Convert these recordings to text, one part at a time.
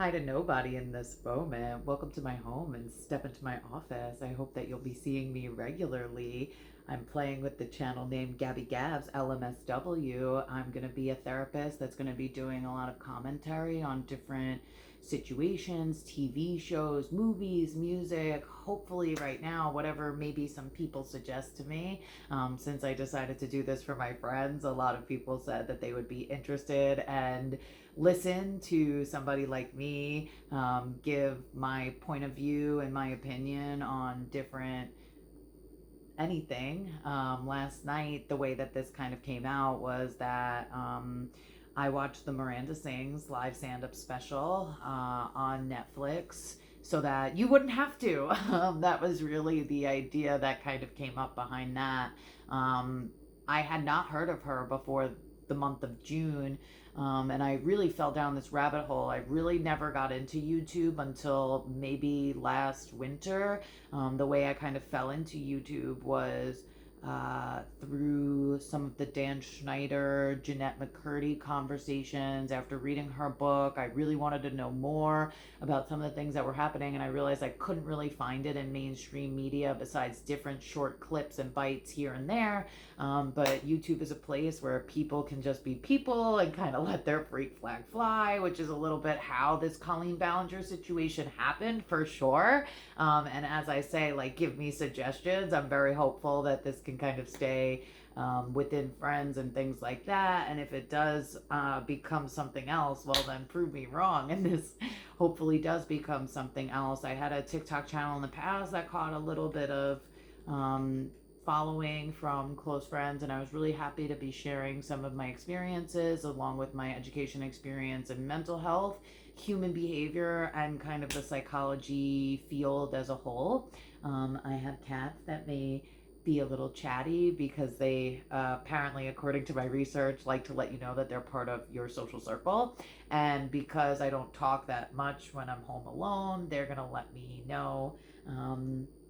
Hi to nobody in this moment. Welcome to my home and step into my office. I hope that you'll be seeing me regularly. I'm playing with the channel name Gabby Gabs LMSW. I'm going to be a therapist that's going to be doing a lot of commentary on different situations, TV shows, movies, music. Hopefully, right now, whatever maybe some people suggest to me. Since I decided to do this for my friends, a lot of people said that they would be interested and listen to somebody like me give my point of view and my opinion on different anything. Last night, the way that this kind of came out was that I watched the Miranda Sings live stand up special on Netflix so that you wouldn't have to. That was really the idea that kind of came up behind that. I had not heard of her before the month of June. And I really fell down this rabbit hole. I really never got into YouTube until maybe last winter. The way I kind of fell into YouTube was through some of the Dan Schneider, Jeanette McCurdy conversations. After reading her book, I really wanted to know more about some of the things that were happening, and I realized I couldn't really find it in mainstream media besides different short clips and bites here and there. But YouTube is a place where people can just be people and kind of let their freak flag fly, which is a little bit how this Colleen Ballinger situation happened for sure. And as I say, like, give me suggestions. I'm very hopeful that this can kind of stay within friends and things like that. And if it does become something else, well, then prove me wrong. And this hopefully does become something else. I had a TikTok channel in the past that caught a little bit of following from close friends, and I was really happy to be sharing some of my experiences along with my education experience in mental health, human behavior, and kind of the psychology field as a whole. I have cats that may be a little chatty because they apparently, according to my research, like to let you know that they're part of your social circle. And because I don't talk that much when I'm home alone, they're going to let me know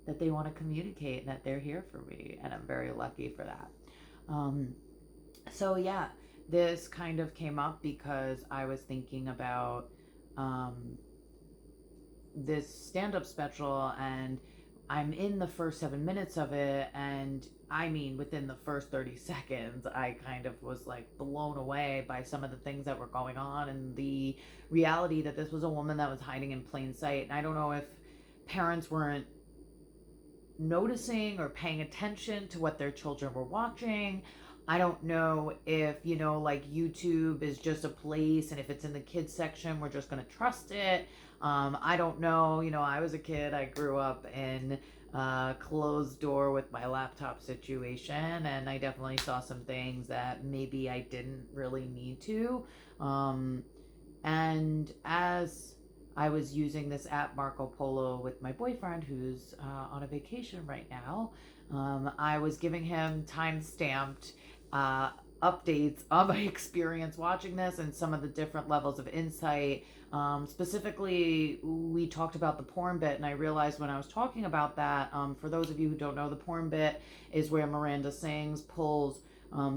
that they want to communicate and that they're here for me. And I'm very lucky for that. So, yeah, this kind of came up because I was thinking about this stand up special, and I'm in the first 7 minutes of it, and I mean, within the first 30 seconds, I kind of was like blown away by some of the things that were going on and the reality that this was a woman that was hiding in plain sight. And I don't know if parents weren't noticing or paying attention to what their children were watching. I don't know if, like YouTube is just a place, and if it's in the kids section, we're just going to trust it. I don't know. I was a kid. I grew up in a closed door with my laptop situation, and I definitely saw some things that maybe I didn't really need to. And as I was using this app Marco Polo with my boyfriend, who's on a vacation right now, I was giving him time-stamped updates on my experience watching this and some of the different levels of insight. Specifically, we talked about the porn bit, and I realized when I was talking about that, for those of you who don't know, the porn bit is where Miranda Sings pulls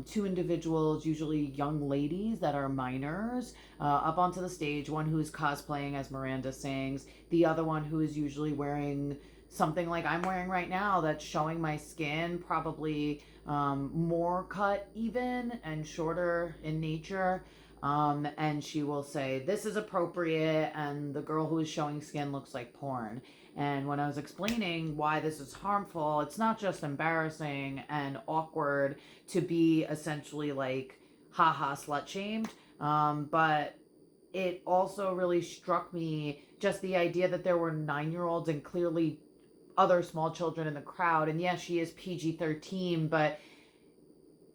two individuals, usually young ladies that are minors, up onto the stage. One who is cosplaying as Miranda Sings, the other one who is usually wearing something like I'm wearing right now that's showing my skin, probably more cut even and shorter in nature. And she will say, "This is appropriate," and the girl who is showing skin looks like porn. And when I was explaining why this is harmful, it's not just embarrassing and awkward to be essentially like, haha, slut shamed, but it also really struck me just the idea that there were 9-year-olds and clearly other small children in the crowd. And yes, she is PG-13, but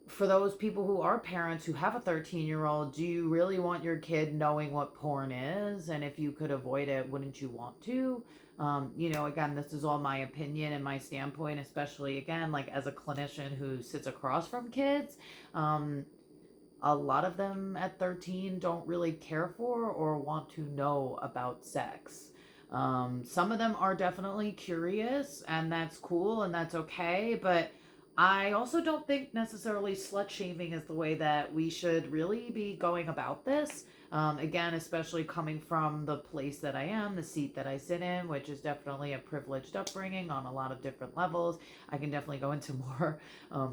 for those people who are parents who have a 13-year-old, do you really want your kid knowing what porn is? And if you could avoid it, wouldn't you want to? Again, this is all my opinion and my standpoint, especially, again, like as a clinician who sits across from kids. A lot of them at 13 don't really care for or want to know about sex. Some of them are definitely curious, and that's cool and that's okay, but I also don't think necessarily slut shaming is the way that we should really be going about this. Again, especially coming from the place that I am, the seat that I sit in, which is definitely a privileged upbringing on a lot of different levels. I can definitely go into more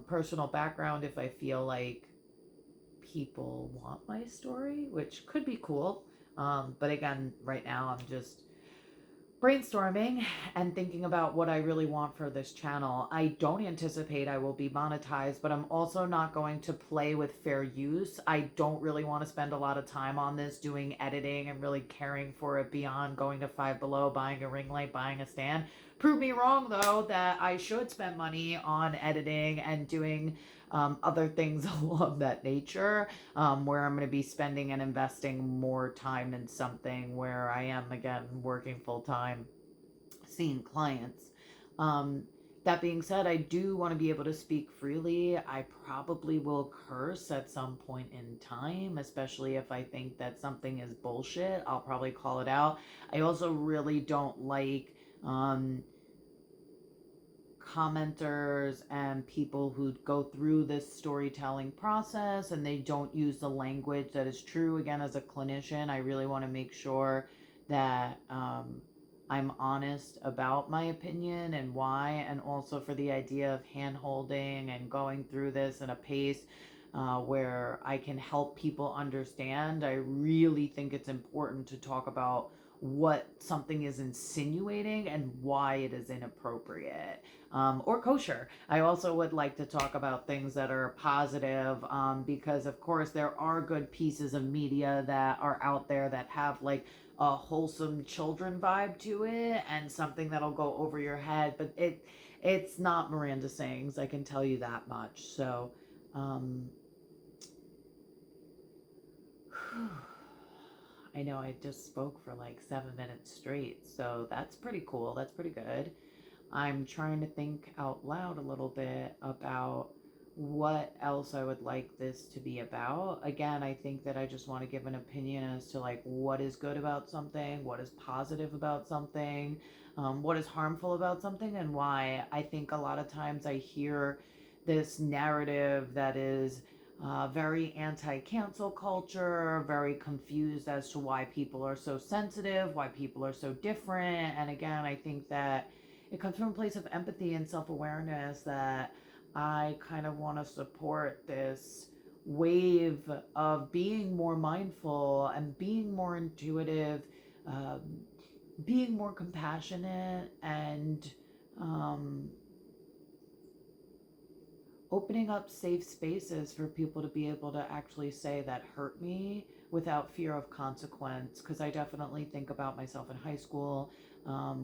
personal background if I feel like people want my story, which could be cool. But again, right now I'm just brainstorming and thinking about what I really want for this channel. I don't anticipate I will be monetized, but I'm also not going to play with fair use. I don't really want to spend a lot of time on this doing editing and really caring for it beyond going to Five Below, buying a ring light, buying a stand. Prove me wrong though that I should spend money on editing and doing other things along that nature, where I'm going to be spending and investing more time in something where I am, again, working full time, seeing clients. Um, that being said, I do want to be able to speak freely. I probably will curse at some point in time, especially if I think that something is bullshit. I'll probably call it out. I also really don't like commenters and people who go through this storytelling process and they don't use the language that is true. Again, as a clinician, I really want to make sure that I'm honest about my opinion and why, and also for the idea of hand holding and going through this in a pace where I can help people understand. I really think it's important to talk about what something is insinuating and why it is inappropriate, or kosher. I also would like to talk about things that are positive, because of course there are good pieces of media that are out there that have like a wholesome children vibe to it and something that'll go over your head, but it's not Miranda Sings, I can tell you that much. So I know I just spoke for like 7 minutes straight, so that's pretty cool. That's pretty good. I'm trying to think out loud a little bit about what else I would like this to be about. Again, I think that I just want to give an opinion as to like what is good about something, what is positive about something, what is harmful about something, and why. I think a lot of times I hear this narrative that is very anti-cancel culture, very confused as to why people are so sensitive, why people are so different. And again, I think that it comes from a place of empathy and self-awareness that I kind of want to support this wave of being more mindful and being more intuitive, um, being more compassionate, and um, opening up safe spaces for people to be able to actually say that hurt me without fear of consequence. Because I definitely think about myself in high school,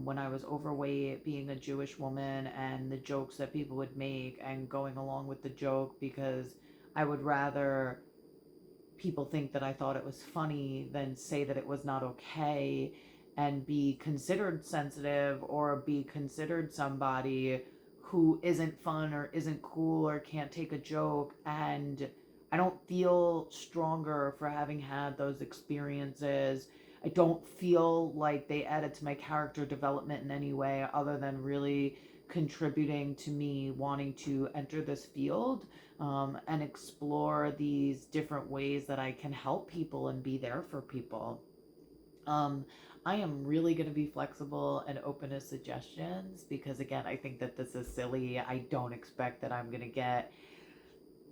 when I was overweight, being a Jewish woman, and the jokes that people would make, and going along with the joke because I would rather people think that I thought it was funny than say that it was not okay and be considered sensitive or be considered somebody who isn't fun or isn't cool or can't take a joke. And I don't feel stronger for having had those experiences. I don't feel like they added to my character development in any way other than really contributing to me wanting to enter this field, and explore these different ways that I can help people and be there for people. Um, I am really going to be flexible and open to suggestions because, again, I think that this is silly. I don't expect that I'm going to get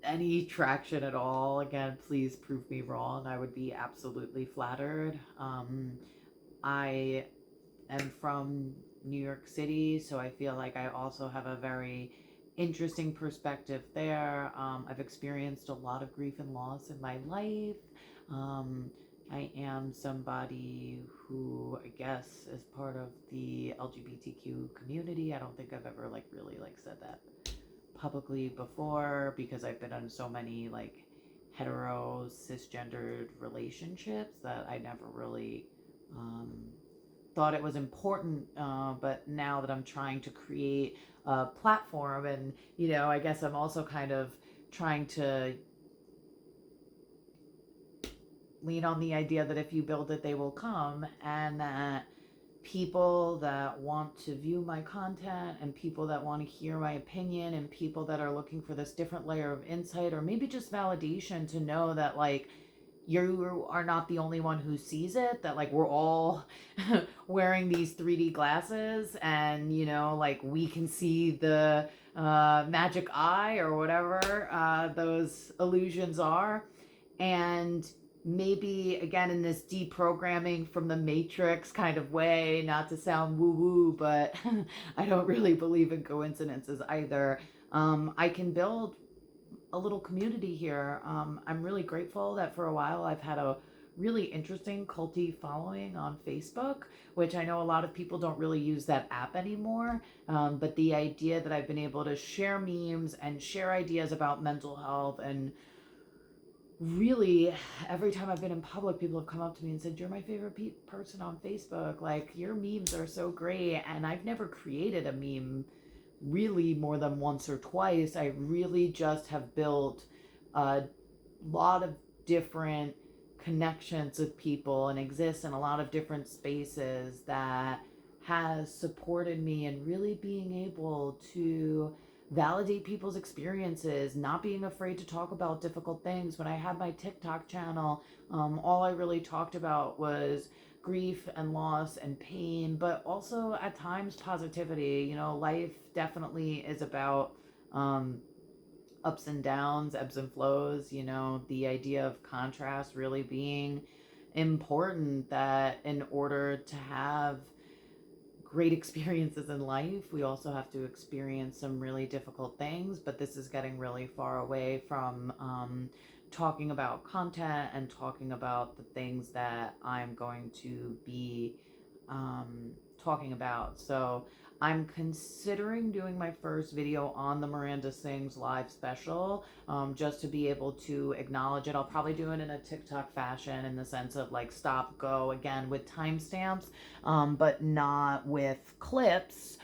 any traction at all. Again, please prove me wrong. I would be absolutely flattered. I am from New York City, so I feel like I also have a very interesting perspective there. I've experienced a lot of grief and loss in my life. Um, I am somebody who I guess is part of the LGBTQ community. I don't think I've ever like really like said that publicly before because I've been in so many like hetero cisgendered relationships that I never really thought it was important, but now that I'm trying to create a platform, and I guess I'm also kind of trying to lean on the idea that if you build it, they will come, and that people that want to view my content and people that want to hear my opinion and people that are looking for this different layer of insight or maybe just validation to know that like you are not the only one who sees it, that like we're all wearing these 3D glasses, and like we can see the magic eye or whatever those illusions are. And maybe again, in this deprogramming from the matrix kind of way, not to sound woo woo, but I don't really believe in coincidences either. I can build a little community here. I'm really grateful that for a while I've had a really interesting culty following on Facebook, which I know a lot of people don't really use that app anymore. But the idea that I've been able to share memes and share ideas about mental health, and really every time I've been in public, people have come up to me and said, "You're my favorite person on Facebook. Like, your memes are so great." And I've never created a meme really more than once or twice. I really just have built a lot of different connections with people and exist in a lot of different spaces that has supported me in really being able to validate people's experiences, not being afraid to talk about difficult things. When I had my TikTok channel, all I really talked about was grief and loss and pain, but also at times positivity. Life definitely is about ups and downs, ebbs and flows. The idea of contrast really being important, that in order to have great experiences in life, we also have to experience some really difficult things. But this is getting really far away from talking about content and talking about the things that I'm going to be talking about. So I'm considering doing my first video on the Miranda Sings live special, just to be able to acknowledge it. I'll probably do it in a TikTok fashion, in the sense of like stop, go, again with timestamps, but not with clips.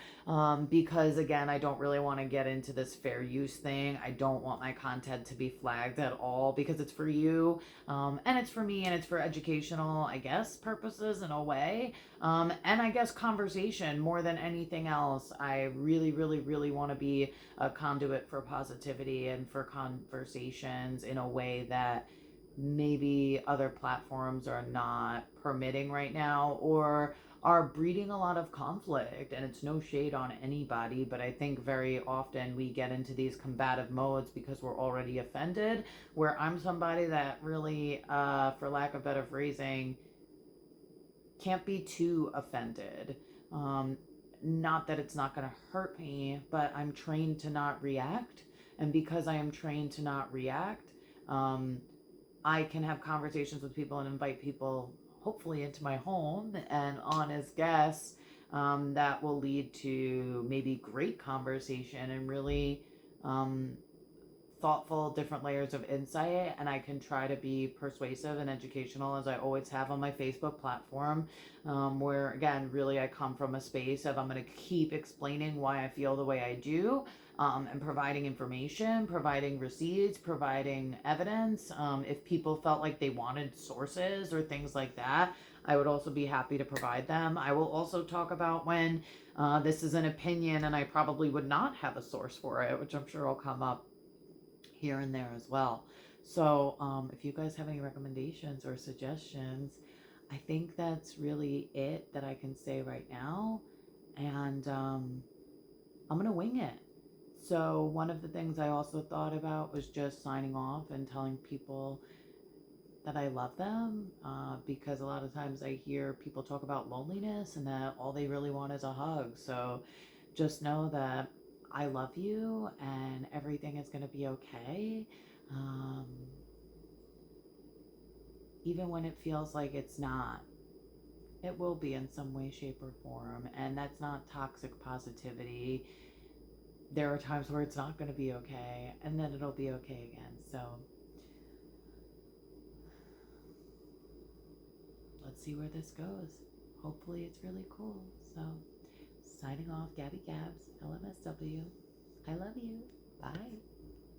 Because again, I don't really want to get into this fair use thing. I don't want my content to be flagged at all, because it's for you, and it's for me, and it's for educational, I guess, purposes in a way, and I guess conversation more than anything else. I really, really, really want to be a conduit for positivity and for conversations in a way that maybe other platforms are not permitting right now, or are breeding a lot of conflict. And it's no shade on anybody, but I think very often we get into these combative modes because we're already offended, where I'm somebody that really, for lack of better phrasing, can't be too offended. Not that it's not going to hurt me, but I'm trained to not react. And because I am trained to not react, I can have conversations with people and invite people, hopefully, into my home and on as guests, that will lead to maybe great conversation and really thoughtful, different layers of insight. And I can try to be persuasive and educational, as I always have on my Facebook platform, where again, really I come from a space of, I'm going to keep explaining why I feel the way I do, and providing information, providing receipts, providing evidence. If people felt like they wanted sources or things like that, I would also be happy to provide them. I will also talk about when this is an opinion and I probably would not have a source for it, which I'm sure will come up here and there as well. So if you guys have any recommendations or suggestions, I think that's really it that I can say right now. And I'm going to wing it. So one of the things I also thought about was just signing off and telling people that I love them, because a lot of times I hear people talk about loneliness and that all they really want is a hug. So just know that I love you and everything is going to be okay. Even when it feels like it's not, it will be in some way, shape, or form. And that's not toxic positivity. There are times where it's not going to be okay, and then it'll be okay again. So let's see where this goes. Hopefully it's really cool. So signing off, Gabby Gabs LMSW. I love you. Bye.